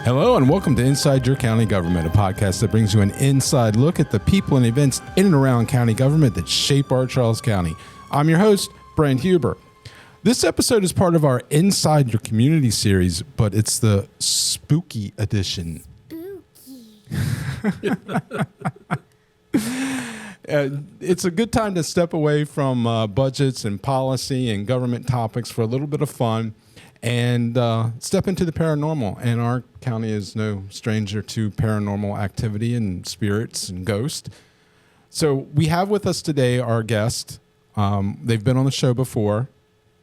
Hello and welcome to Inside Your County Government, a podcast that brings you an inside look at the people and events in and around county government that shape our Charles County. I'm your host, Brent Huber. This episode is part of our Inside Your Community series, but it's the spooky edition. Spooky. It's a good time to step away from budgets and policy and government topics for a little bit of fun and step into the paranormal. And our county is no stranger to paranormal activity and spirits and ghosts. So we have with us today our guest. They've been on the show before,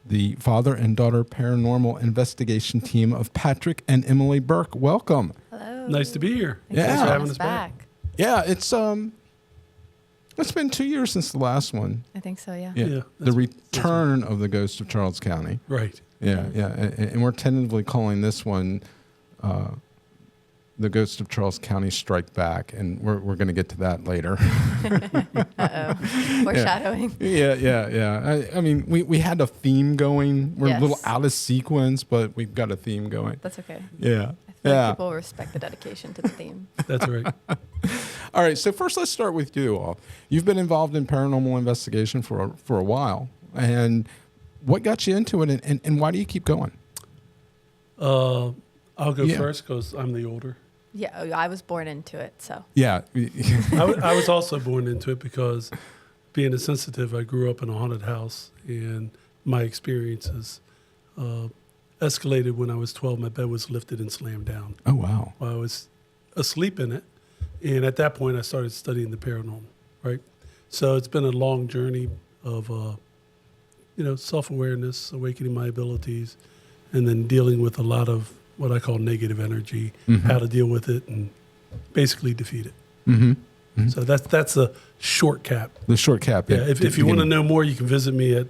the father and daughter paranormal investigation team of Patrick and Emily Burke. Welcome. Hello. Nice to be here. Thanks for having us back. Yeah, it's been 2 years since the last one. I think so, yeah. Yeah, the return of the ghost of Charles County. Right. Yeah. And we're tentatively calling this one the Ghost of Charles County Strike Back, and we're going to get to that later. Uh-oh. Foreshadowing. Yeah. I mean, we had a theme going. We're Yes. a little out of sequence, but we've got a theme going. That's okay. Yeah. I feel like people respect the dedication to the theme. That's right. All right, so first let's start with you all. You've been involved in paranormal investigation for a while, and what got you into it, and why do you keep going? I'll go first because I'm the older. Yeah, I was born into it, so. Yeah. I was also born into it because being a sensitive, I grew up in a haunted house, and my experiences escalated when I was 12. My bed was lifted and slammed down. Oh, wow. While I was asleep in it. And at that point, I started studying the paranormal, right? So it's been a long journey of, self-awareness, awakening my abilities, and then dealing with a lot of what I call negative energy, how to deal with it, and basically defeat it. Mm-hmm. Mm-hmm. So that's a short cap. The short cap. Yeah. If you want to know more, you can visit me at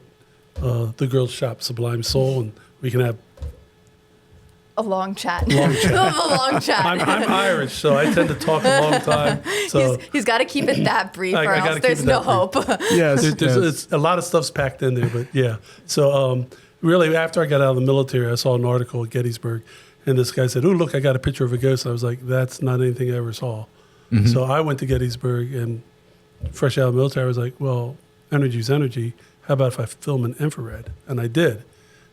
the girls' shop, Sublime Soul, and we can have a long chat. A long chat. I'm Irish, so I tend to talk a long time. So he's got to keep it that brief, or I else there's no hope. Yes, it's a lot of stuff's packed in there, but yeah. So really, after I got out of the military, I saw an article at Gettysburg, and this guy said, "Oh, look, I got a picture of a ghost." And I was like, "That's not anything I ever saw." Mm-hmm. So I went to Gettysburg, and fresh out of the military, I was like, "Well, energy's energy. How about if I film in infrared?" And I did.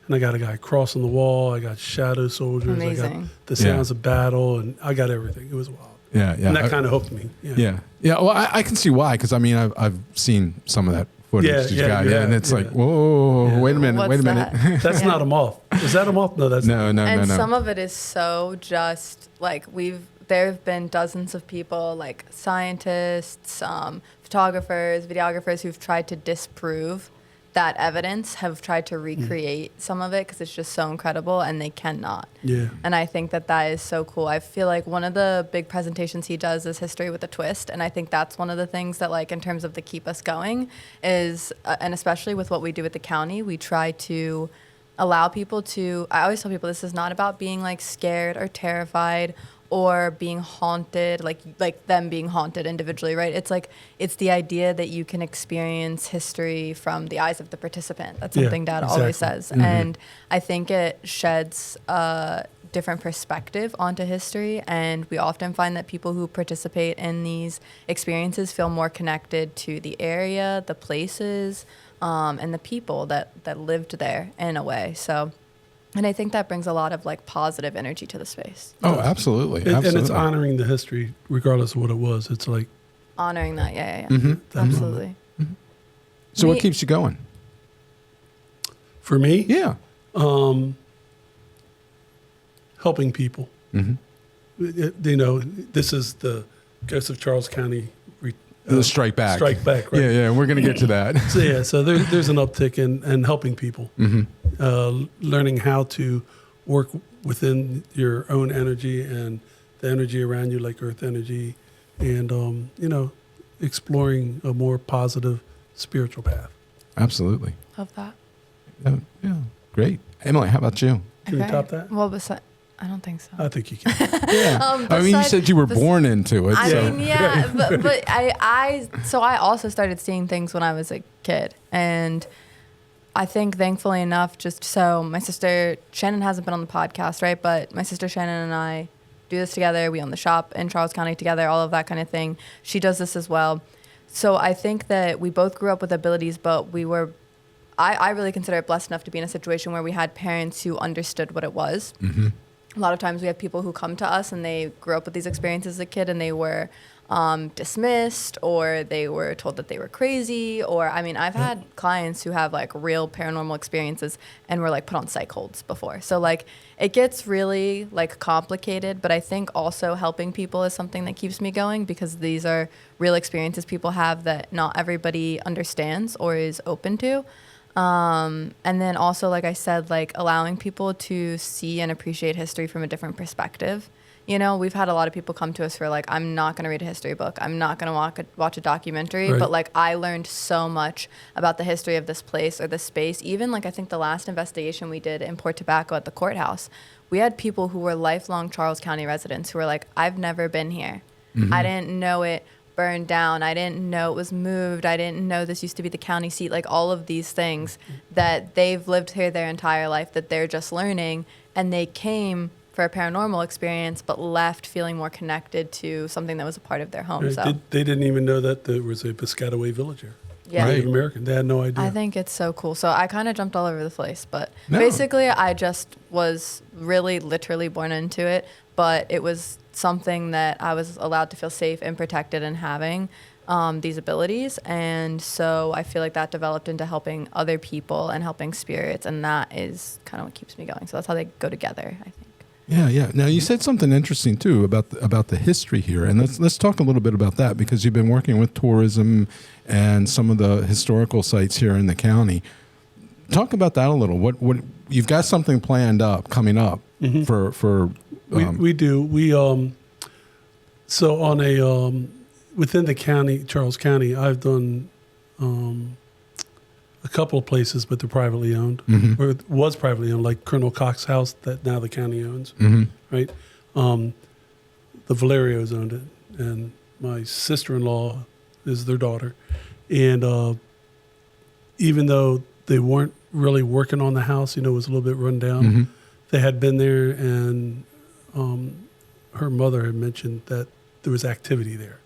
And I got a guy crossing the wall. I got shadow soldiers. Amazing. I got the sounds of battle, and I got everything. It was wild. Yeah. And that kind of hooked me. Yeah. Well, I can see why, because I mean, I've seen some of that footage. And it's like, whoa, wait a minute, What's that? That's not a moth. Is that a moth? No, that's no. And some of it is so just like there have been dozens of people, like scientists, photographers, videographers, who've tried to disprove that evidence, have tried to recreate some of it because it's just so incredible, and they cannot. Yeah. And I think that is so cool. I feel like one of the big presentations he does is History with a Twist, and I think that's one of the things that, like, in terms of the keep us going is, and especially with what we do at the county, we try to allow people to, I always tell people this is not about being, like, scared or terrified or being haunted, like them being haunted individually, right? It's like, it's the idea that you can experience history from the eyes of the participant. That's something Dad always says. Mm-hmm. And I think it sheds a different perspective onto history. And we often find that people who participate in these experiences feel more connected to the area, the places, and the people that lived there in a way. So. And I think that brings a lot of, like, positive energy to the space. Oh, absolutely. And it's honoring the history, regardless of what it was. It's like honoring that, yeah. Mm-hmm. Absolutely. Mm-hmm. So what keeps you going? For me? Yeah. Helping people. Mm-hmm. This is the Ghost of Charles County. The strike back. Strike back, right? Yeah, we're going to get to that. So there's an uptick in helping people, learning how to work within your own energy and the energy around you, like earth energy, and, exploring a more positive spiritual path. Absolutely. Love that. Yeah, great. Emily, how about you? Can you top that? Well, I don't think so. I think you can. Yeah. I mean, you said you were born into it. I mean, yeah, but I also started seeing things when I was a kid, and I think thankfully enough, just so my sister Shannon hasn't been on the podcast, right? But my sister Shannon and I do this together. We own the shop in Charles County together, all of that kind of thing. She does this as well. So I think that we both grew up with abilities, but I really consider it blessed enough to be in a situation where we had parents who understood what it was. Mm-hmm. A lot of times we have people who come to us and they grew up with these experiences as a kid and they were dismissed, or they were told that they were crazy, or I've had clients who have like real paranormal experiences and were like put on psych holds before. So like it gets really like complicated, but I think also helping people is something that keeps me going, because these are real experiences people have that not everybody understands or is open to. And then also, like I said, like allowing people to see and appreciate history from a different perspective. You know, we've had a lot of people come to us who are like, I'm not going to read a history book. I'm not going to watch a documentary. Right. But like, I learned so much about the history of this place or this space. Even like, I think the last investigation we did in Port Tobacco at the courthouse, we had people who were lifelong Charles County residents who were like, I've never been here. Mm-hmm. I didn't know it burned down. I didn't know it was moved. I didn't know this used to be the county seat. Like all of these things that they've lived here their entire life that they're just learning. And they came for a paranormal experience, but left feeling more connected to something that was a part of their home. Right. So They didn't even know that there was a Piscataway village here. yeah, Right. Native American. They had no idea. I think it's so cool. So I kind of jumped all over the place, but No. basically I just was really literally born into it, but it was something that I was allowed to feel safe and protected in having these abilities. And so I feel like that developed into helping other people and helping spirits. And that is kind of what keeps me going. So that's how they go together, I think. Yeah. Now you said something interesting too about the history here, and let's talk a little bit about that, because you've been working with tourism and some of the historical sites here in the county. Talk about that a little. What you've got something planned coming up for we do. We so on a within the county, Charles County, I've done a couple of places, but they're privately owned, or it was privately owned, like Colonel Cox's house that now the county owns, right? The Valerios owned it, and my sister-in-law is their daughter. And even though they weren't really working on the house, it was a little bit run down, they had been there, and her mother had mentioned that there was activity there.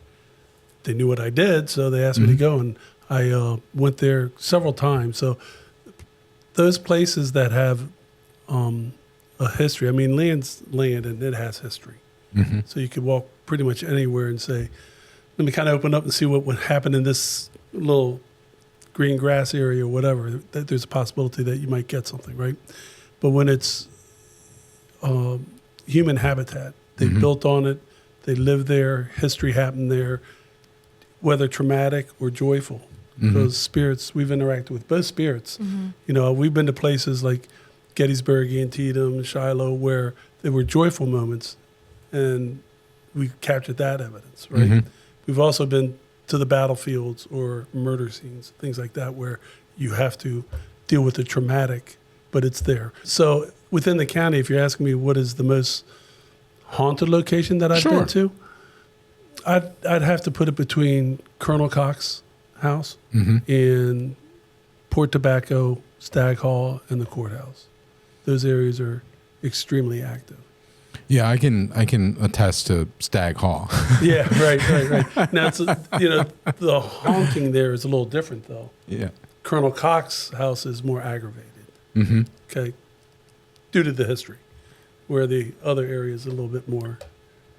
They knew what I did, so they asked me to go, and I went there several times. So those places that have a history, land's land, and it has history. So you could walk pretty much anywhere and say, let me kind of open up and see what would happen in this little green grass area or whatever. That there's a possibility that you might get something, right? But when it's human habitat, they built on it, they live there, history happened there, whether traumatic or joyful. Those spirits, we've interacted with both spirits. We've been to places like Gettysburg, Antietam, Shiloh, where there were joyful moments, and we captured that evidence, right? We've also been to the battlefields or murder scenes, things like that, where you have to deal with the traumatic, but it's there. So within the county, if you're asking me what is the most haunted location that I've Sure. been to, I'd have to put it between Colonel Cox's house and Port Tobacco, Stag Hall, and the courthouse. Those areas are extremely active. Yeah, I can attest to Stag Hall. Yeah, right. Now, the haunting there is a little different, though. Yeah. Colonel Cox's house is more aggravated, okay, due to the history, where the other area is a little bit more.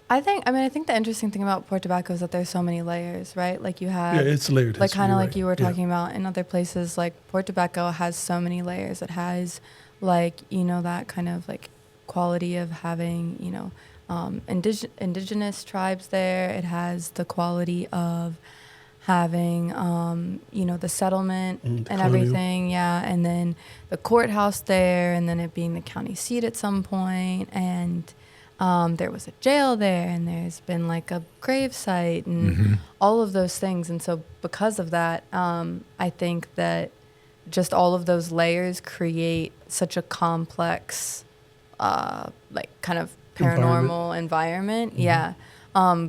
I think the interesting thing about Port Tobacco is that there's so many layers, right? Like you have, It's layered. like history, kind of you're like right. you were Yeah. talking about in other places. Like Port Tobacco has so many layers. It has, like that kind of like quality of having indigenous tribes there. It has the quality of having the settlement the and colonial. everything, and then the courthouse there, and then it being the county seat at some point, and there was a jail there, and there's been like a grave site and all of those things. And so because of that, I think that just all of those layers create such a complex, like kind of paranormal environment.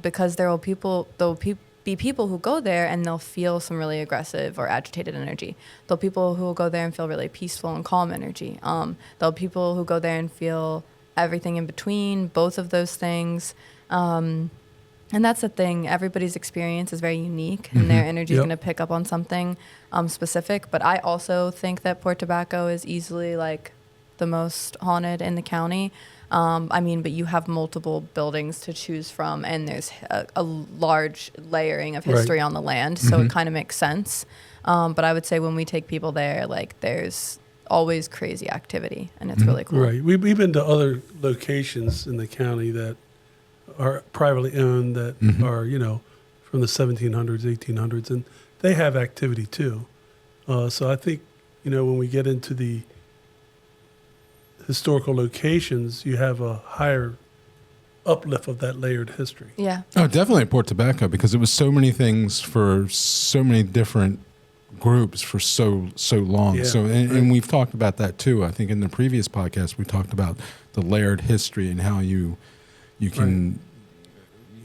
Because there will be people who go there and they'll feel some really aggressive or agitated energy. There'll be people who will go there and feel really peaceful and calm energy. There'll be people who go there and feel everything in between, both of those things. And that's the thing. Everybody's experience is very unique, and their energy is going to pick up on something specific. But I also think that Port Tobacco is easily like the most haunted in the county. I mean, but you have multiple buildings to choose from, and there's a large layering of history on the land, so it kind of makes sense. But I would say when we take people there, like there's always crazy activity, and it's really cool. Right. We've been to other locations in the county that are privately owned that are, from the 1700s, 1800s, and they have activity too. So I think, when we get into the historical locations, you have a higher uplift of that layered history. Yeah. Oh, definitely Port Tobacco, because it was so many things for so many different groups for so long. Yeah, So, and we've talked about that too. I think in the previous podcast, we talked about the layered history and how you can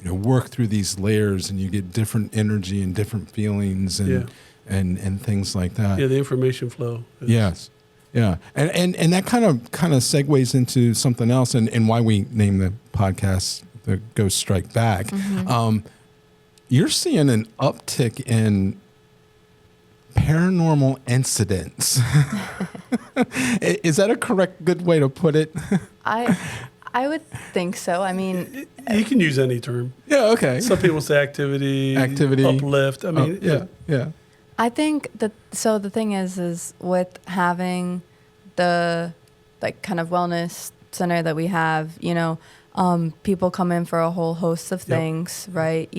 work through these layers, and you get different energy and different feelings and things like that. Yeah, the information flow. Yes. Yeah. And that kind of segues into something else, and why we named the podcast The Ghost Strike Back. You're seeing an uptick in paranormal incidents. Is that a correct, good way to put it? I would think so. I mean, You can use any term. Yeah, okay. Some people say activity, uplift. I mean, yeah. I think that, so the thing is with having the like kind of wellness center that we have, people come in for a whole host of things, right?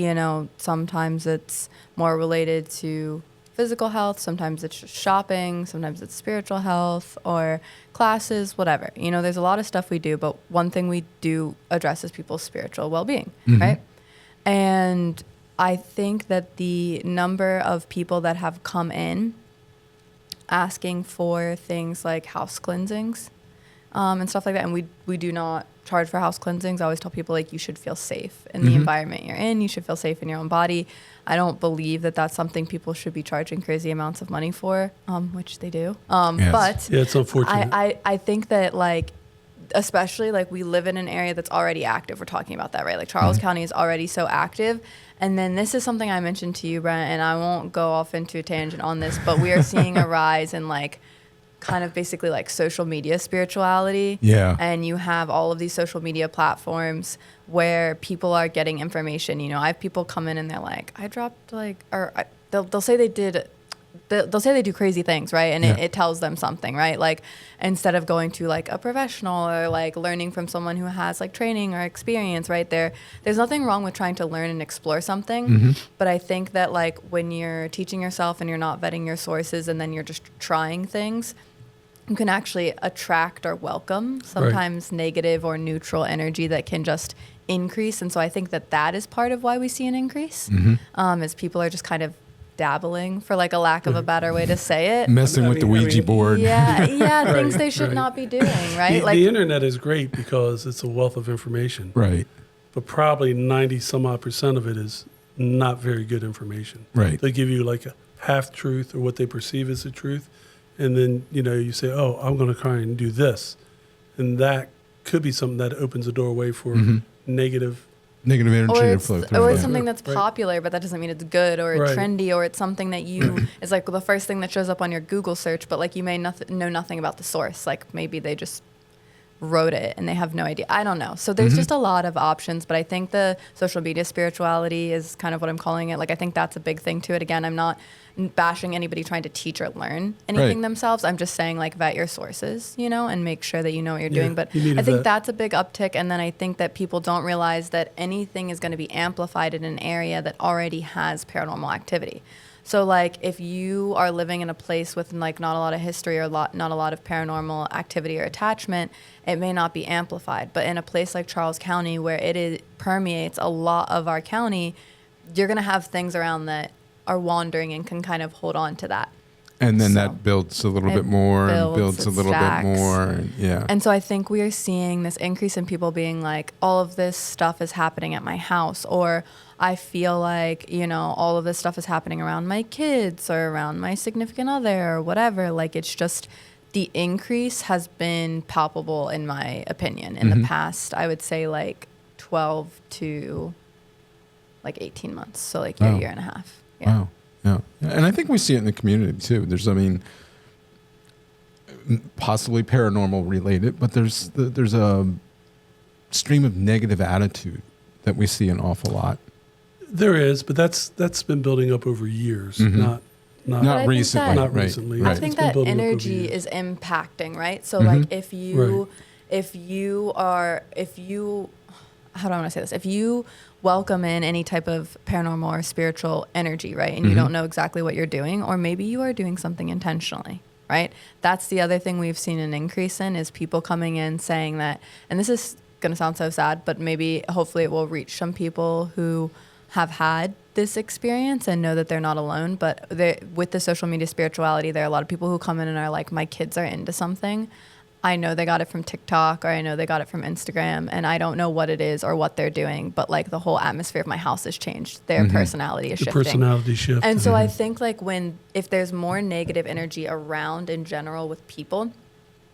Sometimes it's more related to physical health, sometimes it's just shopping, sometimes it's spiritual health or classes, whatever. There's a lot of stuff we do, but one thing we do address is people's spiritual well-being, right? And I think that the number of people that have come in asking for things like house cleansings and stuff like that, and we do not charge for house cleansings. I always tell people, like, you should feel safe in the environment you're in. You should feel safe in your own body. I don't believe that that's something people should be charging crazy amounts of money for, which they do. Yes. But yeah, it's unfortunate. I think that, like, especially, like, we live in an area that's already active. We're talking about that, right? Like, Charles County is already so active. And then this is something I mentioned to you, Brent, and I won't go off into a tangent on this, but we are seeing a rise in, like, kind of basically like social media spirituality. Yeah. And you have all of these social media platforms where people are getting information. I have people come in and they're like, I dropped they'll say they'll say they do crazy things, right? And it tells them something, right? Like, instead of going to like a professional or like learning from someone who has like training or experience, right? There's nothing wrong with trying to learn and explore something. But I think that, like, when you're teaching yourself and you're not vetting your sources and then you're just trying things, you can actually attract or welcome sometimes negative or neutral energy that can just increase. And so I think that is part of why we see an increase, is people are just kind of dabbling, for like a lack of a better way to say it. Messing with the Ouija board. Yeah, things they should not be doing, right? The internet is great because it's a wealth of information. Right. But probably 90 some odd % of it is not very good information. Right. They give you like a half truth or what they perceive as the truth. And then, you say, oh, I'm going to try and do this. And that could be something that opens a doorway for negative energy to flow through. Or it's something that's popular, but that doesn't mean it's good or trendy, or it's something that you is like the first thing that shows up on your Google search, but like you may know nothing about the source. Like maybe they just wrote it and they have no idea. I don't know. So there's just a lot of options, but I think the social media spirituality is kind of what I'm calling it. Like, I think that's a big thing to it. Again, I'm not bashing anybody trying to teach or learn anything themselves. I'm just saying, like, vet your sources, and make sure that you know what you're doing. But I think that's a big uptick. And then I think that people don't realize that anything is going to be amplified in an area that already has paranormal activity. So, like, if you are living in a place with, like, not a lot of history or not a lot of paranormal activity or attachment, it may not be amplified. But in a place like Charles County, where permeates a lot of our county, you're going to have things around that are wandering and can kind of hold on to that. And then that builds a little bit more and builds a little bit more. And so I think we are seeing this increase in people being like, all of this stuff is happening at my house, or I feel like, all of this stuff is happening around my kids or around my significant other or whatever. Like, it's just the increase has been palpable in my opinion. In the past, I would say like 12 to like 18 months. So like Wow. year and a half. Yeah. Wow. Yeah. And I think we see it in the community too. There's, I mean, possibly paranormal related, but there's a stream of negative attitude that we see an awful lot. There is, but that's been building up over years, Mhm. not But I think recently. that- not Right, recently. right. I It's think been that building up over energy years. is impacting, right? So Mhm. like how do I want to say this? If you welcome in any type of paranormal or spiritual energy, right? And you Mhm. don't know exactly what you're doing, or maybe you are doing something intentionally, right? That's the other thing we've seen an increase in is people coming in saying that, and this is going to sound so sad, but maybe hopefully it will reach some people who have had this experience and know that they're not alone. But with the social media spirituality, there are a lot of people who come in and are like, my kids are into something. I know they got it from TikTok, or I know they got it from Instagram, and I don't know what it is or what they're doing, but like the whole atmosphere of my house has changed. Their personality is The shifting. personality shift. And so I think like if there's more negative energy around in general with people,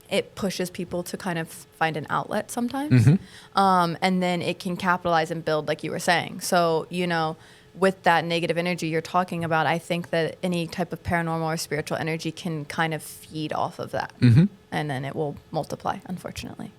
it pushes people to kind of find an outlet sometimes. And then it can capitalize and build, like you were saying. So, with that negative energy you're talking about, I think that any type of paranormal or spiritual energy can kind of feed off of that. And then it will multiply, unfortunately.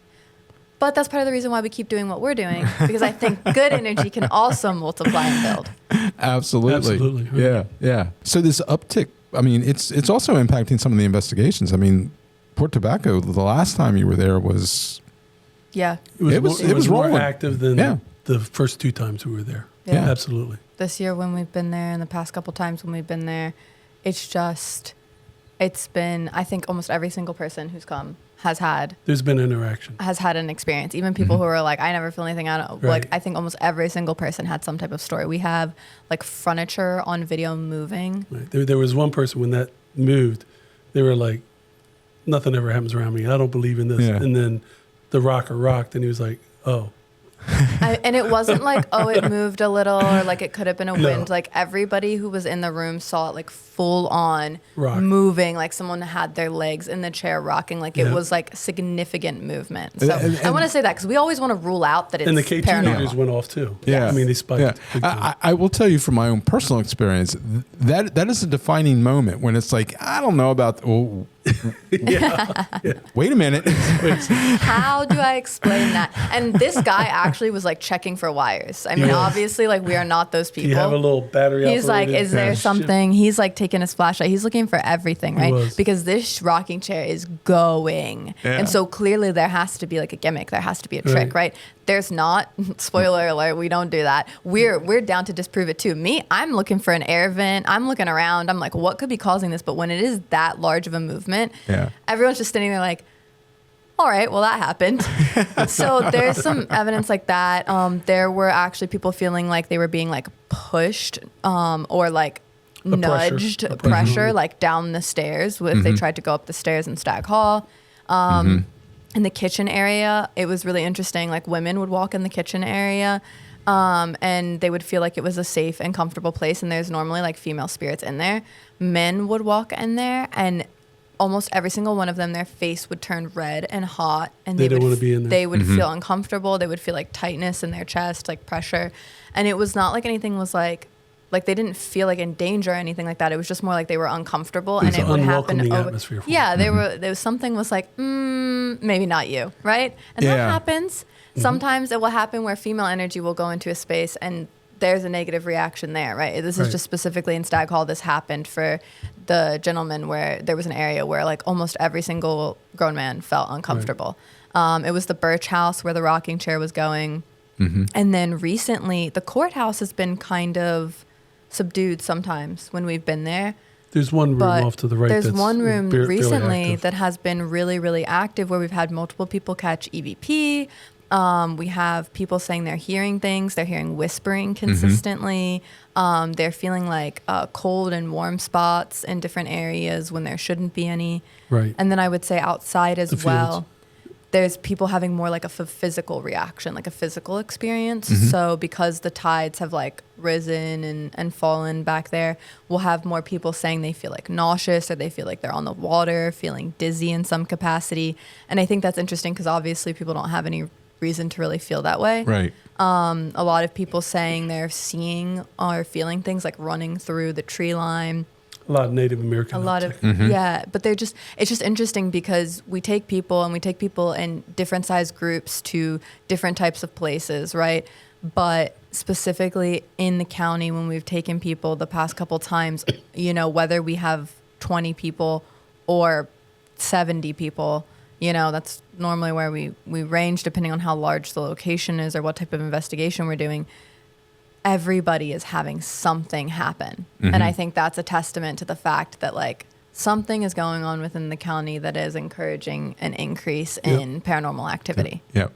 But that's part of the reason why we keep doing what we're doing, because I think good energy can also multiply and build. Absolutely. Absolutely, right. Yeah. Yeah. So this uptick, I mean, it's also impacting some of the investigations. I mean, Port Tobacco, the last time you were there was, Yeah. it was more rolling. active than Yeah. the first two times we were there. Yeah. Absolutely. This year when we've been there and the past couple times when we've been there, it's been, I think almost every single person who's come has had There's been interaction. an experience. Even people who are like, I never feel anything out of, Right. like, I think almost every single person had some type of story. We have like furniture on video moving. Right. There was one person when that moved, they were like, nothing ever happens around me. I don't believe in this. Yeah. And then the rocker rocked and he was like, oh. And it wasn't like, oh, it moved a little, or like it could have been a No. wind. Like everybody who was in the room saw it like full on Rock. moving, like someone had their legs in the chair rocking. Like it Yeah. was like significant movement. So And- I want to say that because we always want to rule out that it's And the K2 paranormal. meters went off too. Yeah. I mean, they spiked. Yeah. big time. I will tell you from my own personal experience, that is a defining moment when it's like, I don't know about, oh, wait a minute. How do I explain that? And this guy actually was like checking for wires. I mean, Yes. obviously, like we are not those Do people. you have a little battery He's like, operated is there shift? something? He's like taking his flashlight. He's looking for everything, right? was. Because this rocking chair is going. Yeah. And so clearly there has to be like a gimmick. There has to be a trick, Right. right? There's not. Spoiler alert, we don't do that. We're down to disprove it too. Me, I'm looking for an air vent. I'm looking around. I'm like, what could be causing this? But when it is that large of a movement, Yeah. everyone's just standing there like, all right, well, that happened. So there's some evidence like that. There were actually people feeling like they were being like pushed or like nudged, pressure. pressure, like down the stairs if they tried to go up the stairs in Stag Hall. In the kitchen area, it was really interesting. Like women would walk in the kitchen area and they would feel like it was a safe and comfortable place. And there's normally like female spirits in there. Men would walk in there and almost every single one of them, their face would turn red and hot, and They they don't would wanna be in there. They would feel uncomfortable. They would feel like tightness in their chest, like pressure, and it was not like anything was like they didn't feel like in danger or anything like that. It was just more like they were uncomfortable, It was and it an would happen unwelcoming over. atmosphere for Yeah, there was something was like maybe not you, right? And that Yeah. happens. Sometimes it will happen where female energy will go into a space and there's a negative reaction there, right? This is Right. just specifically in Stag Hall. This happened for the gentleman where there was an area where like almost every single grown man felt uncomfortable. It was the Birch house where the rocking chair was going. And then recently the courthouse has been kind of subdued sometimes when we've been there. There's one room But off to the right. there's that's one room fairly recently active. that has been really, really active where we've had multiple people catch EVP. We have people saying they're hearing things. They're hearing whispering consistently. They're feeling like cold and warm spots in different areas when there shouldn't be any. Right. And then I would say outside as The fields. well. there's people having more like a physical reaction, like a physical experience. Mm-hmm. So because the tides have like risen and fallen back there, we'll have more people saying they feel like nauseous, or they feel like they're on the water, feeling dizzy in some capacity. And I think that's interesting because obviously people don't have any reason to really feel that way. Right. A lot of people saying they're seeing or feeling things like running through the tree line. A lot of Native American. A lot of, Mm-hmm. yeah, but it's just interesting because we take people in different size groups to different types of places, right? But specifically in the county, when we've taken people the past couple times, you know, whether we have 20 people or 70 people, you know, that's normally where we range depending on how large the location is or what type of investigation we're doing. Everybody is having something happen. Mm-hmm. And I think that's a testament to the fact that like something is going on within the county that is encouraging an increase in paranormal activity. Yep.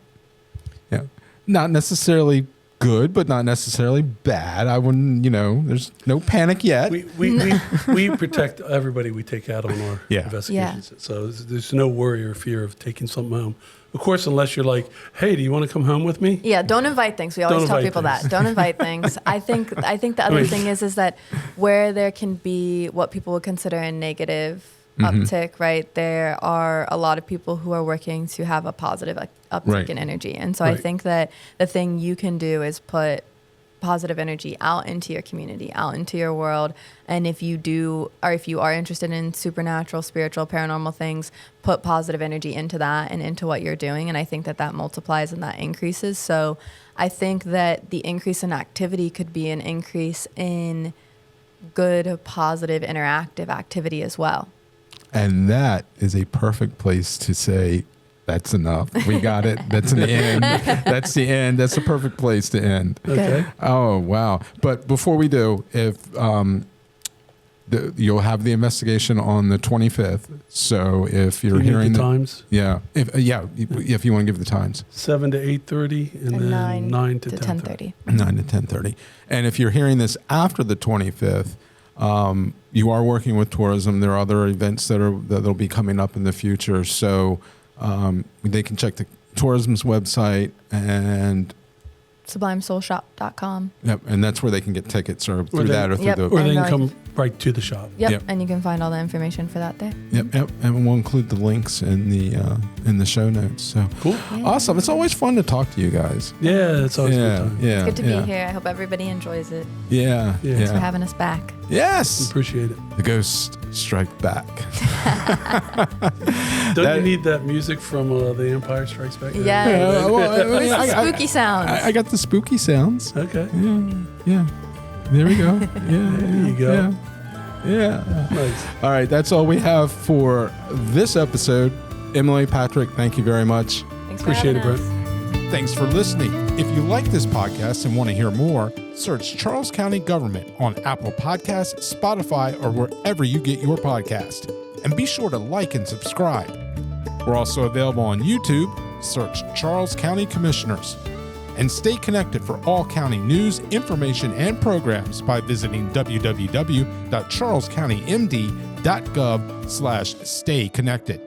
Yeah. Not necessarily good, but not necessarily bad. I wouldn't, you know, there's no panic yet. We protect everybody we take out on our Yeah. investigations. So there's no worry or fear of taking something home. Of course, unless you're like, hey, do you want to come home with me? Yeah, don't invite things. We always Don't tell invite people things. that. Don't invite things. I think the other thing is that where there can be what people would consider a negative uptick, right? There are a lot of people who are working to have a positive uptick Right. in energy. And so I Right. think that the thing you can do is put positive energy out into your community, out into your world. And if you are interested in supernatural, spiritual, paranormal things, put positive energy into that and into what you're doing. And I think that multiplies and that increases. So I think that the increase in activity could be an increase in good, positive, interactive activity as well. And that is a perfect place to say, that's enough. We got it. That's the end. That's the end. That's the perfect place to end. Okay. Oh, wow. But before we do, if you'll have the investigation on the 25th. So if you're Do you need hearing the times? Yeah. If you want to give the times. 7 to 8:30 and then 9 to 10:30. 9 to 10:30. And if you're hearing this after the 25th, you are working with tourism. There are other events that'll be coming up in the future. So they can check the tourism's website and SublimeSoulShop.com. yep, and that's where they can get tickets or through they- that or through Yep. the Or they And can I come right to the shop. Yep. Yep. And you can find all the information for that there. Yep, and we'll include the links in the show notes. So Cool. awesome! It's always fun to talk to you guys. Yeah, it's always a good time. Yeah, It's good to yeah. be here. I hope everybody enjoys it. Yeah, Yeah. Thanks for yeah. having us back. Yes, Appreciate it. the ghosts strike back. Don't you need that music from The Empire Strikes Back? Yeah. Yeah, well, I mean, It's the spooky sounds. I got the spooky sounds. Okay. Yeah. There we go. Yeah. There you go. Yeah. Nice. All right, that's all we have for this episode. Emily, Patrick, thank you very much. Thanks for Appreciate having it, us. Thanks for listening. If you like this podcast and want to hear more, search Charles County Government on Apple Podcasts, Spotify, or wherever you get your podcast. And be sure to like and subscribe. We're also available on YouTube. Search Charles County Commissioners. And stay connected for all county news, information, and programs by visiting www.charlescountymd.gov/stay connected.